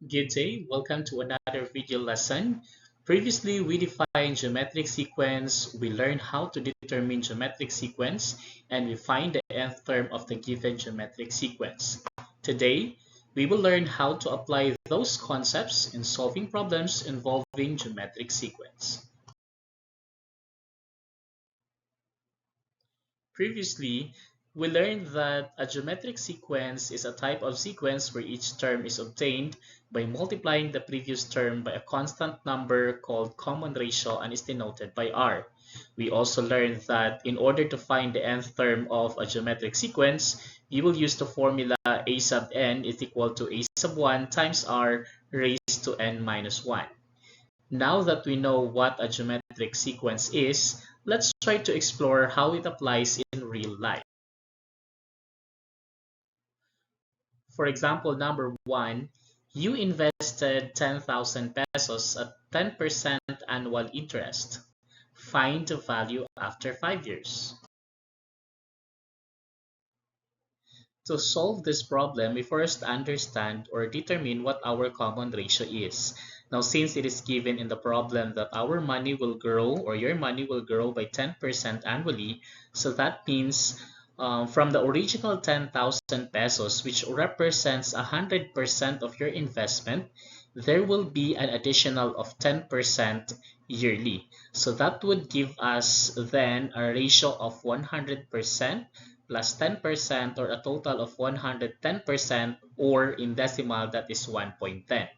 Good day, welcome to another video lesson. Previously, we defined geometric sequence, we learned how to determine geometric sequence, and we find the nth term of the given geometric sequence. Today, we will learn how to apply those concepts in solving problems involving geometric sequence. Previously, we learned that a geometric sequence is a type of sequence where each term is obtained by multiplying the previous term by a constant number called common ratio and is denoted by r. We also learned that in order to find the nth term of a geometric sequence, you will use the formula a sub n is equal to a sub 1 times r raised to n minus 1. Now that we know what a geometric sequence is, let's try to explore how it applies in real life. For example, number 1, you invested 10,000 pesos at 10% annual interest. Find the value after 5 years. To solve this problem, we first understand or determine what our common ratio is. Now, since it is given in the problem that our money will grow or your money will grow by 10% annually, so that means from the original 10,000 pesos, which represents 100% of your investment, there will be an additional of 10% yearly. So that would give us then a ratio of 100% plus 10% or a total of 110% or in decimal that is 1.10.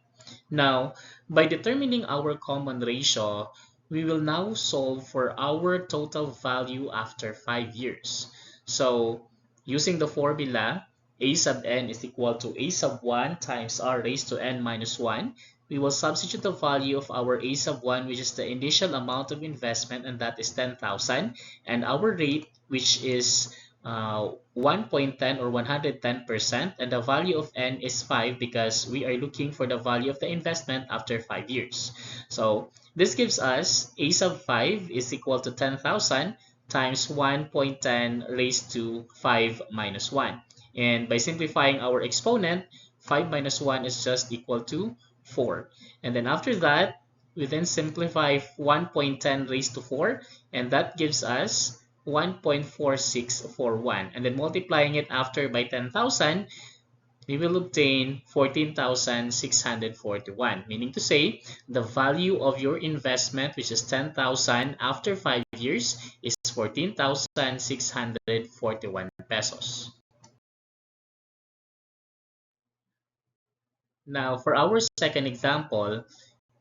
Now, by determining our common ratio, we will now solve for our total value after 5 years. So, using the formula, a sub n is equal to a sub 1 times r raised to n minus 1, we will substitute the value of our a sub 1, which is the initial amount of investment, and that is 10,000, and our rate, which is 1.10 or 110%, and the value of n is 5 because we are looking for the value of the investment after 5 years. So this gives us a sub 5 is equal to 10,000 times 1.10 raised to 5 minus 1. And by simplifying our exponent, 5 minus 1 is just equal to 4. And then after that, we then simplify 1.10 raised to 4, and that gives us 1.4641, and then multiplying it after by 10,000, we will obtain 14,641, meaning to say the value of your investment, which is 10,000 after 5 years, is 14,641 pesos. Now, for our second example,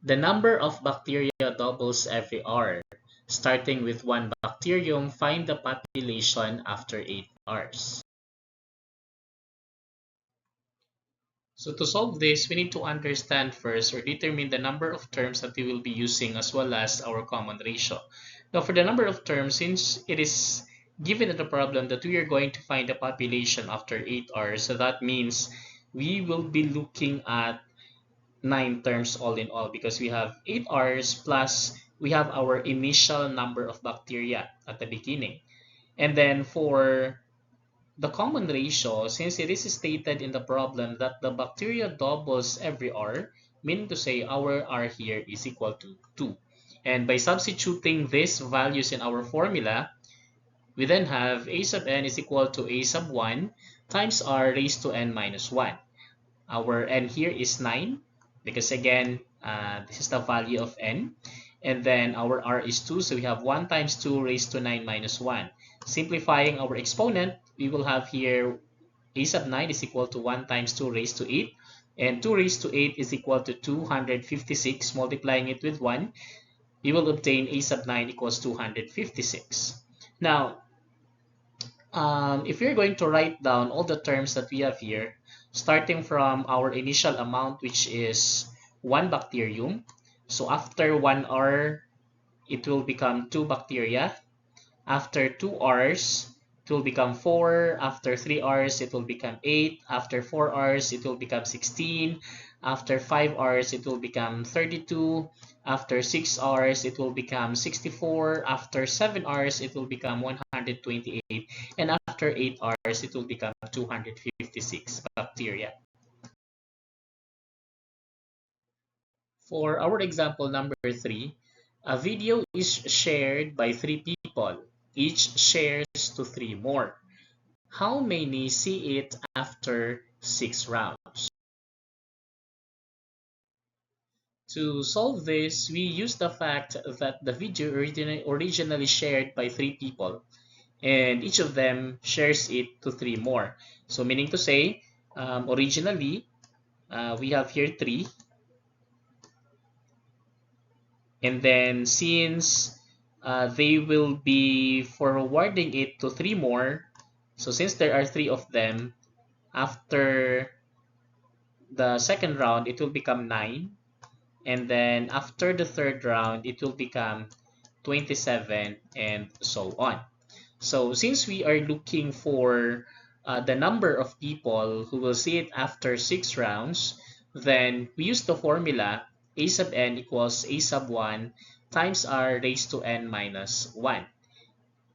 the number of bacteria doubles every hour. Starting with one bacterium, find the population after 8 hours. So to solve this, we need to understand first or determine the number of terms that we will be using as well as our common ratio. Now for the number of terms, since it is given in the problem that we are going to find the population after 8 hours, so that means we will be looking at 9 terms all in all because we have 8 hours plus we have our initial number of bacteria at the beginning. And then for the common ratio, since it is stated in the problem that the bacteria doubles every hour, meaning to say our r here is equal to 2. And by substituting these values in our formula, we then have a sub n is equal to a sub 1 times r raised to n minus 1. Our n here is 9 because again, this is the value of n. And then our r is 2, so we have 1 times 2 raised to 9 minus 1. Simplifying our exponent, we will have here a sub 9 is equal to 1 times 2 raised to 8. And 2 raised to 8 is equal to 256. Multiplying it with 1, we will obtain a sub 9 equals 256. Now, if you're going to write down all the terms that we have here, starting from our initial amount, which is 1 bacterium. So after 1 hour, it will become 2 bacteria. After 2 hours, it will become 4. After 3 hours, it will become 8. After 4 hours, it will become 16. After 5 hours, it will become 32. After 6 hours, it will become 64. After 7 hours, it will become 128. And after 8 hours, it will become 256 bacteria. For our example number 3, a video is shared by 3 people. Each shares to 3 more. How many see it after 6 rounds? To solve this, we use the fact that the video originally shared by 3 people, and each of them shares it to 3 more. So meaning to say, originally, we have here 3, and then since they will be forwarding it to 3 more, so since there are 3 of them, after the second round, it will become 9. And then after the third round, it will become 27 and so on. So since we are looking for the number of people who will see it after 6 rounds, then we use the formula a sub n equals a sub 1 times r raised to n minus 1.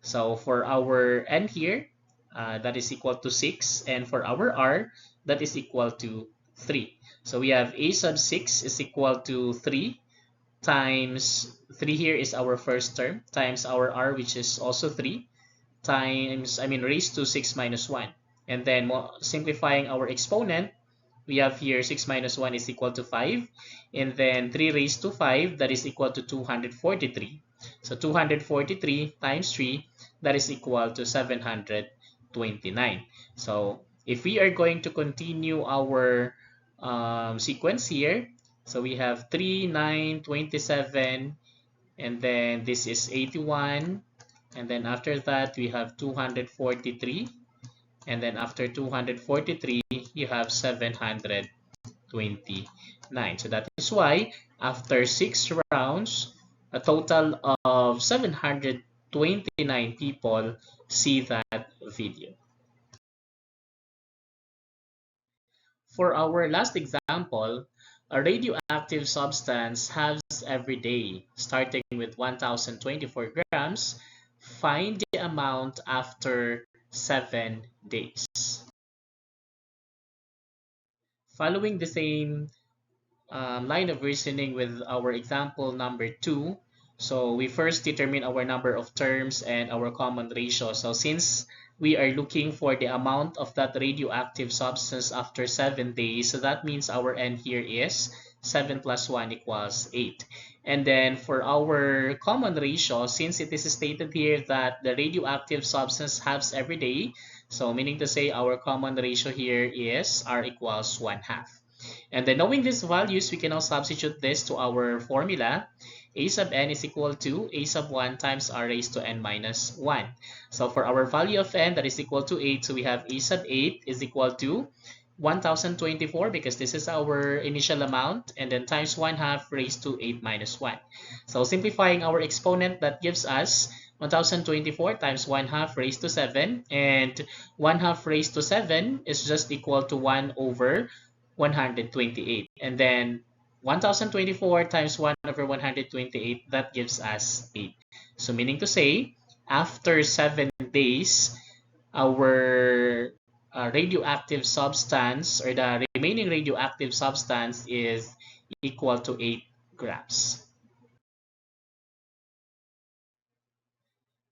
So for our n here, that is equal to 6, and for our r, that is equal to 3. So we have a sub 6 is equal to 3 times 3 here is our first term times our r, which is also 3, times, raised to 6 minus 1. And then simplifying our exponent, we have here 6 minus 1 is equal to 5. And then 3 raised to 5, that is equal to 243. So 243 times 3, that is equal to 729. So if we are going to continue our sequence here, so we have 3, 9, 27, and then this is 81. And then after that, we have 243. And then after 243, you have 729. So that is why after 6 rounds, a total of 729 people see that video. For our last example, a radioactive substance halves every day, starting with 1,024 grams. Find the amount after 7 days. Following the same line of reasoning with our example number 2, so we first determine our number of terms and our common ratio. So since we are looking for the amount of that radioactive substance after 7 days, so that means our n here is 7 plus 1 equals 8. And then for our common ratio, since it is stated here that the radioactive substance halves every day, so meaning to say our common ratio here is r equals 1/2. And then knowing these values, we can now substitute this to our formula. A sub n is equal to a sub 1 times r raised to n minus 1. So for our value of n, that is equal to 8, so we have a sub 8 is equal to 1024, because this is our initial amount, and then times 1/2 raised to 8 minus 1. So simplifying our exponent, that gives us 1024 times 1/2 raised to 7, and 1/2 raised to 7 is just equal to 1 over 128. And then 1024 times 1 over 128, that gives us 8. So meaning to say, after 7 days, our radioactive substance, or the remaining radioactive substance, is equal to 8 grams.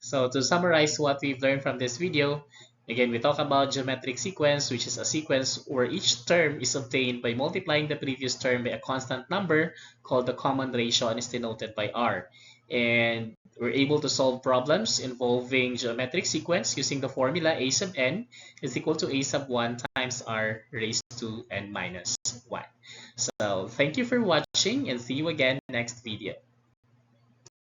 So to summarize what we've learned from this video, again, we talk about geometric sequence, which is a sequence where each term is obtained by multiplying the previous term by a constant number called the common ratio, and is denoted by r. And we're able to solve problems involving geometric sequence using the formula a sub n is equal to a sub 1 times r raised to n minus 1. So thank you for watching, and see you again next video.